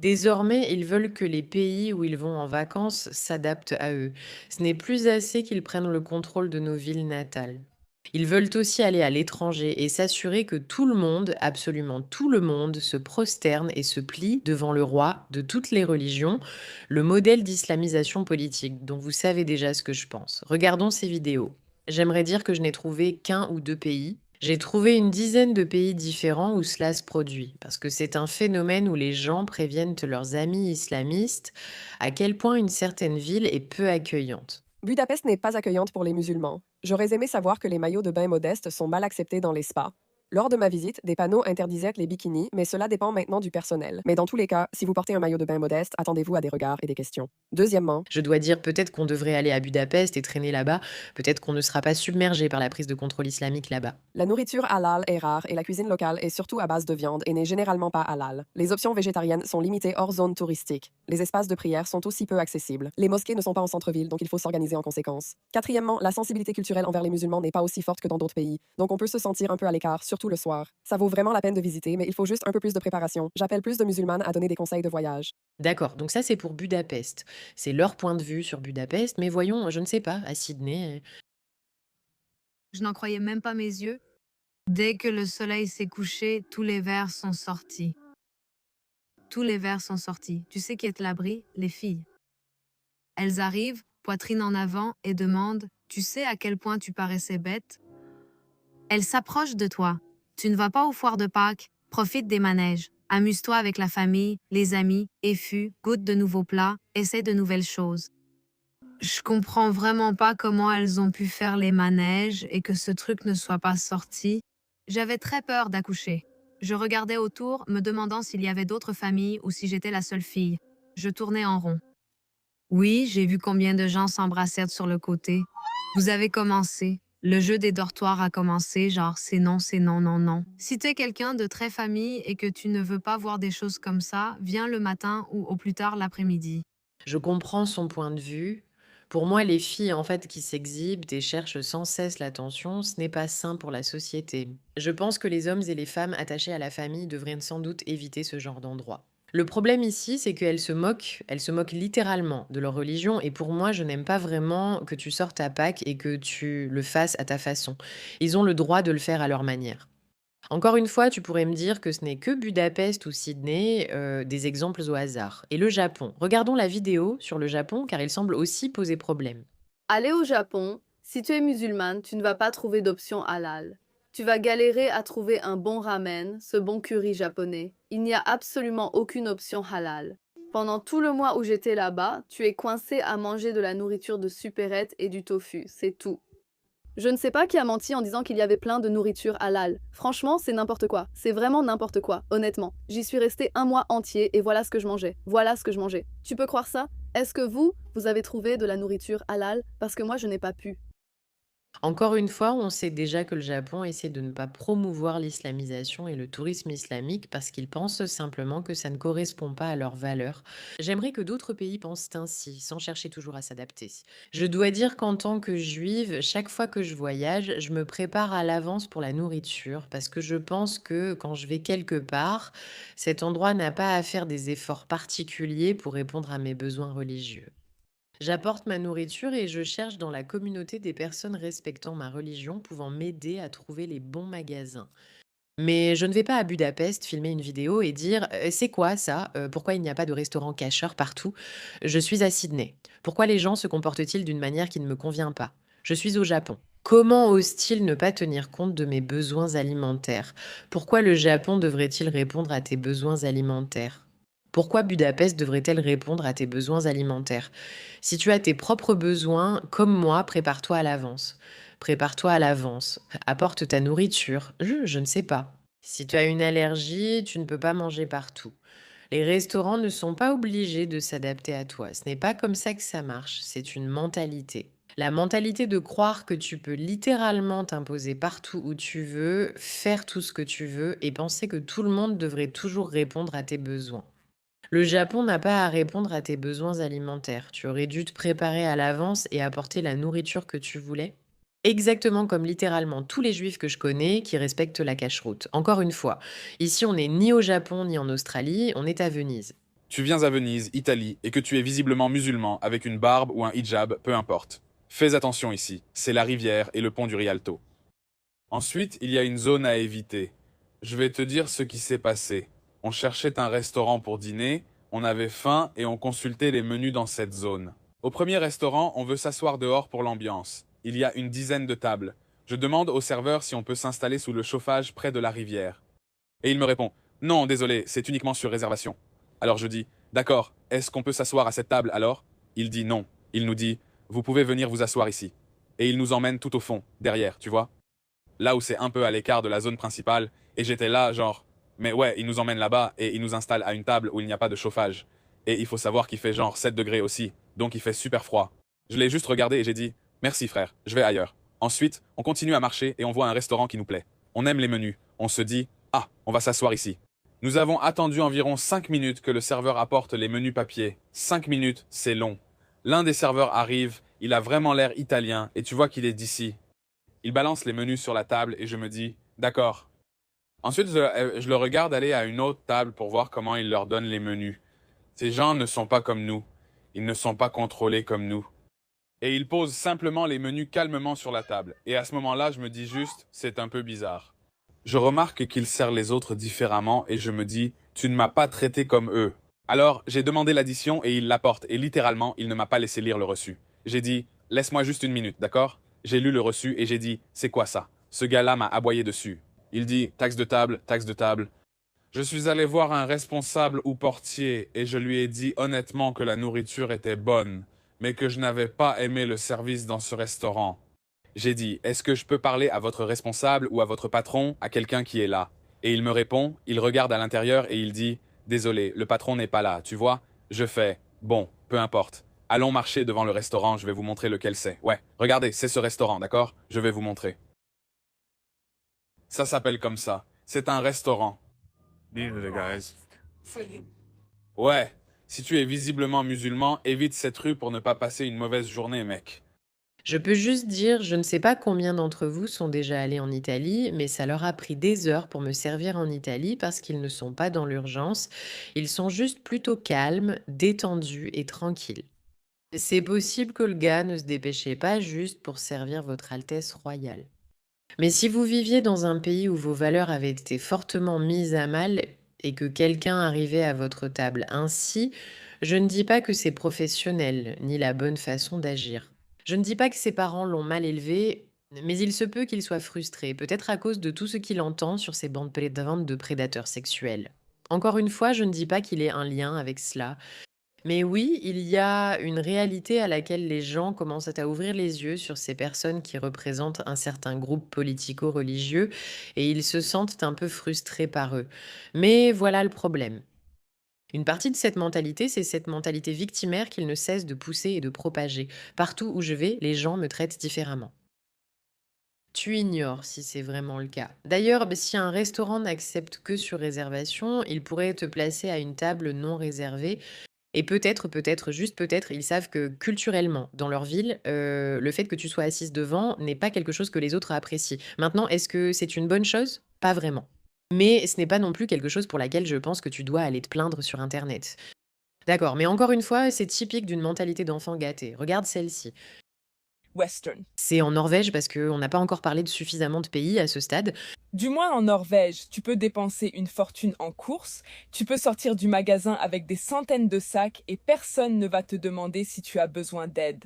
Désormais, ils veulent que les pays où ils vont en vacances s'adaptent à eux. Ce n'est plus assez qu'ils prennent le contrôle de nos villes natales. Ils veulent aussi aller à l'étranger et s'assurer que tout le monde, absolument tout le monde, se prosterne et se plie devant le roi de toutes les religions, le modèle d'islamisation politique dont vous savez déjà ce que je pense. Regardons ces vidéos. J'aimerais dire que je n'ai trouvé qu'un ou deux pays. J'ai trouvé une dizaine de pays différents où cela se produit, parce que c'est un phénomène où les gens préviennent leurs amis islamistes à quel point une certaine ville est peu accueillante. Budapest n'est pas accueillante pour les musulmans. J'aurais aimé savoir que les maillots de bain modestes sont mal acceptés dans les spas. Lors de ma visite, des panneaux interdisaient les bikinis, mais cela dépend maintenant du personnel. Mais dans tous les cas, si vous portez un maillot de bain modeste, attendez-vous à des regards et des questions. Deuxièmement, Je dois dire peut-être qu'on devrait aller à Budapest et traîner là-bas, peut-être qu'on ne sera pas submergé par la prise de contrôle islamique là-bas. la nourriture halal est rare et la cuisine locale est surtout à base de viande et n'est généralement pas halal. Les options végétariennes sont limitées hors zone touristique. Les espaces de prière sont aussi peu accessibles. Les mosquées ne sont pas en centre-ville, donc il faut s'organiser en conséquence. Quatrièmement, la sensibilité culturelle envers les musulmans n'est pas aussi forte que dans d'autres pays, donc on peut se sentir un peu à l'écart, surtout le soir. Ça vaut vraiment la peine de visiter, mais il faut juste un peu plus de préparation. J'appelle plus de musulmanes à donner des conseils de voyage. D'accord, donc ça c'est pour Budapest. C'est leur point de vue sur Budapest, mais voyons, je ne sais pas, à Sydney. Je n'en croyais même pas mes yeux. Dès que le soleil s'est couché, tous les vers sont sortis. Tous les vers sont sortis. Tu sais qui est à l'abri? Les filles. Elles arrivent, poitrine en avant, et demandent: Tu sais à quel point tu paraissais bête? Elles s'approchent de toi. Tu ne vas pas aux foires de Pâques, profite des manèges. Amuse-toi avec la famille, les amis, goûte de nouveaux plats, essaie de nouvelles choses. Je comprends vraiment pas comment elles ont pu faire les manèges et que ce truc ne soit pas sorti. J'avais très peur d'accoucher. Je regardais autour, me demandant s'il y avait d'autres familles ou si j'étais la seule fille. Je tournais en rond. Oui, j'ai vu combien de gens s'embrassèrent sur le côté. Vous avez commencé. Le jeu des dortoirs a commencé, genre c'est non, non, non. Si t'es quelqu'un de très famille et que tu ne veux pas voir des choses comme ça, viens le matin ou au plus tard l'après-midi. Je comprends son point de vue. Pour moi, les filles, en fait, qui s'exhibent et cherchent sans cesse l'attention, ce n'est pas sain pour la société. Je pense que les hommes et les femmes attachés à la famille devraient sans doute éviter ce genre d'endroit. Le problème ici, c'est elles se moquent littéralement de leur religion et pour moi, je n'aime pas vraiment que tu sortes à Pâques et que tu le fasses à ta façon. Ils ont le droit de le faire à leur manière. Encore une fois, tu pourrais me dire que ce n'est que Budapest ou Sydney, des exemples au hasard. Et le Japon? Regardons la vidéo sur le Japon car il semble aussi poser problème. Aller au Japon, si tu es musulmane, tu ne vas pas trouver d'option halal. Tu vas galérer à trouver un bon ramen, ce bon curry japonais. Il n'y a absolument aucune option halal. Pendant tout le mois où j'étais là-bas, tu es coincé à manger de la nourriture de supérette et du tofu, c'est tout. Je ne sais pas qui a menti en disant qu'il y avait plein de nourriture halal. Franchement, c'est n'importe quoi. C'est vraiment n'importe quoi, honnêtement. J'y suis restée un mois entier et voilà ce que je mangeais. Voilà ce que je mangeais. Tu peux croire ça? Est-ce que vous avez trouvé de la nourriture halal? Parce que moi, je n'ai pas pu. Encore une fois, on sait déjà que le Japon essaie de ne pas promouvoir l'islamisation et le tourisme islamique parce qu'ils pensent simplement que ça ne correspond pas à leurs valeurs. J'aimerais que d'autres pays pensent ainsi, sans chercher toujours à s'adapter. Je dois dire qu'en tant que juive, chaque fois que je voyage, je me prépare à l'avance pour la nourriture parce que je pense que quand je vais quelque part, cet endroit n'a pas à faire des efforts particuliers pour répondre à mes besoins religieux. J'apporte ma nourriture et je cherche dans la communauté des personnes respectant ma religion pouvant m'aider à trouver les bons magasins. Mais je ne vais pas à Budapest filmer une vidéo et dire c'est quoi ça? Pourquoi il n'y a pas de restaurant cacheur partout? Je suis à Sydney. Pourquoi les gens se comportent-ils d'une manière qui ne me convient pas? Je suis au Japon. Comment osent-ils ne pas tenir compte de mes besoins alimentaires? Pourquoi le Japon devrait-il répondre à tes besoins alimentaires? Pourquoi Budapest devrait-elle répondre à tes besoins alimentaires? Si tu as tes propres besoins, comme moi, prépare-toi à l'avance. Prépare-toi à l'avance. Apporte ta nourriture. Je ne sais pas. Si tu as une allergie, tu ne peux pas manger partout. Les restaurants ne sont pas obligés de s'adapter à toi. Ce n'est pas comme ça que ça marche. C'est une mentalité. La mentalité de croire que tu peux littéralement t'imposer partout où tu veux, faire tout ce que tu veux et penser que tout le monde devrait toujours répondre à tes besoins. Le Japon n'a pas à répondre à tes besoins alimentaires. Tu aurais dû te préparer à l'avance et apporter la nourriture que tu voulais. Exactement comme littéralement tous les juifs que je connais qui respectent la cacheroute. Encore une fois, ici on n'est ni au Japon ni en Australie, on est à Venise. tu viens à Venise, Italie, et que tu es visiblement musulman avec une barbe ou un hijab, peu importe. Fais attention ici, c'est la rivière et le pont du Rialto. Ensuite, il y a une zone à éviter. Je vais te dire ce qui s'est passé. On cherchait un restaurant pour dîner, on avait faim et on consultait les menus dans cette zone. Au premier restaurant, on veut s'asseoir dehors pour l'ambiance. Il y a une dizaine de tables. Je demande au serveur si on peut s'installer sous le chauffage près de la rivière. Et il me répond, non, désolé, c'est uniquement sur réservation. Alors je dis, d'accord, est-ce qu'on peut s'asseoir à cette table alors? Il dit non. Il nous dit, vous pouvez venir vous asseoir ici. Et il nous emmène tout au fond, derrière, tu vois? Là où c'est un peu à l'écart de la zone principale, et j'étais là, genre, mais ouais, il nous emmène là-bas et il nous installe à une table où il n'y a pas de chauffage. Et il faut savoir qu'il fait genre 7 degrés aussi, donc il fait super froid. Je l'ai juste regardé et j'ai dit, merci frère, je vais ailleurs. Ensuite, on continue à marcher et on voit un restaurant qui nous plaît. On aime les menus, on se dit, ah, on va s'asseoir ici. Nous avons attendu environ 5 minutes que le serveur apporte les menus papier. 5 minutes, c'est long. L'un des serveurs arrive, il a vraiment l'air italien et tu vois qu'il est d'ici. Il balance les menus sur la table et je me dis, d'accord. Ensuite, je le regarde aller à une autre table pour voir comment il leur donne les menus. Ces gens ne sont pas comme nous. Ils ne sont pas contrôlés comme nous. Et il pose simplement les menus calmement sur la table. Et à ce moment-là, je me dis juste, c'est un peu bizarre. Je remarque qu'il sert les autres différemment et je me dis, tu ne m'as pas traité comme eux. Alors, j'ai demandé l'addition et il l'apporte et littéralement, il ne m'a pas laissé lire le reçu. J'ai dit, laisse-moi juste une minute, d'accord? J'ai lu le reçu et j'ai dit, c'est quoi ça? Ce gars-là m'a aboyé dessus. Il dit, taxe de table, taxe de table. Je suis allé voir un responsable ou portier et je lui ai dit honnêtement que la nourriture était bonne, mais que je n'avais pas aimé le service dans ce restaurant. J'ai dit, est-ce que je peux parler à votre responsable ou à votre patron, à quelqu'un qui est là? Et il me répond, il regarde à l'intérieur et il dit, désolé, le patron n'est pas là, tu vois? Je fais, bon, peu importe. Allons marcher devant le restaurant, je vais vous montrer lequel c'est. Ouais, regardez, c'est ce restaurant, d'accord? Je vais vous montrer. Ça s'appelle comme ça. C'est un restaurant. These are the guys. Ouais, si tu es visiblement musulman, évite cette rue pour ne pas passer une mauvaise journée, mec. Je peux juste dire, je ne sais pas combien d'entre vous sont déjà allés en Italie, mais ça leur a pris des heures pour me servir en Italie parce qu'ils ne sont pas dans l'urgence. Ils sont juste plutôt calmes, détendus et tranquilles. C'est possible que le gars ne se dépêchait pas juste pour servir votre Altesse royale. Mais si vous viviez dans un pays où vos valeurs avaient été fortement mises à mal et que quelqu'un arrivait à votre table ainsi, je ne dis pas que c'est professionnel, ni la bonne façon d'agir. Je ne dis pas que ses parents l'ont mal élevé, mais il se peut qu'il soit frustré, peut-être à cause de tout ce qu'il entend sur ces bandes de prédateurs sexuels. Encore une fois, je ne dis pas qu'il ait un lien avec cela, mais oui, il y a une réalité à laquelle les gens commencent à ouvrir les yeux sur ces personnes qui représentent un certain groupe politico-religieux et ils se sentent un peu frustrés par eux. Mais voilà le problème. Une partie de cette mentalité, c'est cette mentalité victimaire qu'il ne cesse de pousser et de propager. Partout où je vais, les gens me traitent différemment. Tu ignores si c'est vraiment le cas. D'ailleurs, si un restaurant n'accepte que sur réservation, il pourrait te placer à une table non réservée et peut-être, juste peut-être, ils savent que culturellement, dans leur ville, le fait que tu sois assise devant n'est pas quelque chose que les autres apprécient. Maintenant, est-ce que c'est une bonne chose? Pas vraiment. Mais ce n'est pas non plus quelque chose pour laquelle je pense que tu dois aller te plaindre sur internet. D'accord, mais encore une fois, c'est typique d'une mentalité d'enfant gâté. Regarde celle-ci. Western. C'est en Norvège parce qu'on n'a pas encore parlé de suffisamment de pays à ce stade. Du moins en Norvège, tu peux dépenser une fortune en courses, tu peux sortir du magasin avec des centaines de sacs et personne ne va te demander si tu as besoin d'aide.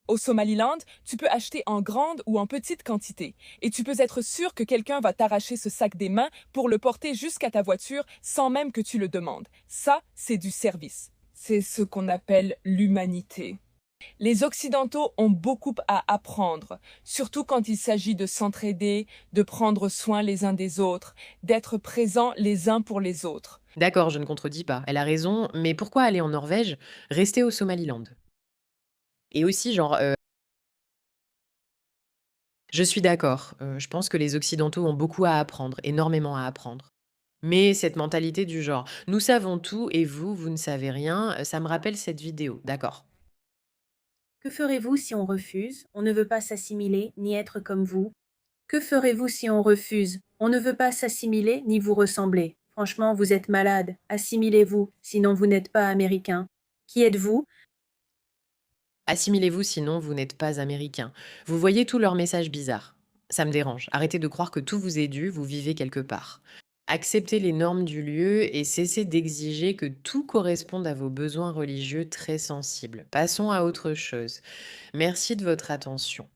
Au Somaliland, tu peux acheter en grande ou en petite quantité et tu peux être sûr que quelqu'un va t'arracher ce sac des mains pour le porter jusqu'à ta voiture sans même que tu le demandes. Ça, c'est du service. C'est ce qu'on appelle l'humanité. Les Occidentaux ont beaucoup à apprendre, surtout quand il s'agit de s'entraider, de prendre soin les uns des autres, d'être présents les uns pour les autres. D'accord, je ne contredis pas, elle a raison, mais pourquoi aller en Norvège? Rester au Somaliland. Et aussi, genre, je suis d'accord, je pense que les Occidentaux ont beaucoup à apprendre, énormément à apprendre. Mais cette mentalité du genre: «Nous savons tout et vous, vous ne savez rien», ça me rappelle cette vidéo, d'accord. Que ferez-vous si on refuse? On ne veut pas s'assimiler ni être comme vous. Que ferez-vous si on refuse? On ne veut pas s'assimiler ni vous ressembler. Franchement, vous êtes malade. Assimilez-vous, sinon vous n'êtes pas américain. Qui êtes-vous? Assimilez-vous, sinon vous n'êtes pas américain. Vous voyez tous leurs messages bizarres. Ça me dérange. Arrêtez de croire que tout vous est dû, vous vivez quelque part. Acceptez les normes du lieu et cessez d'exiger que tout corresponde à vos besoins religieux très sensibles. Passons à autre chose. Merci de votre attention.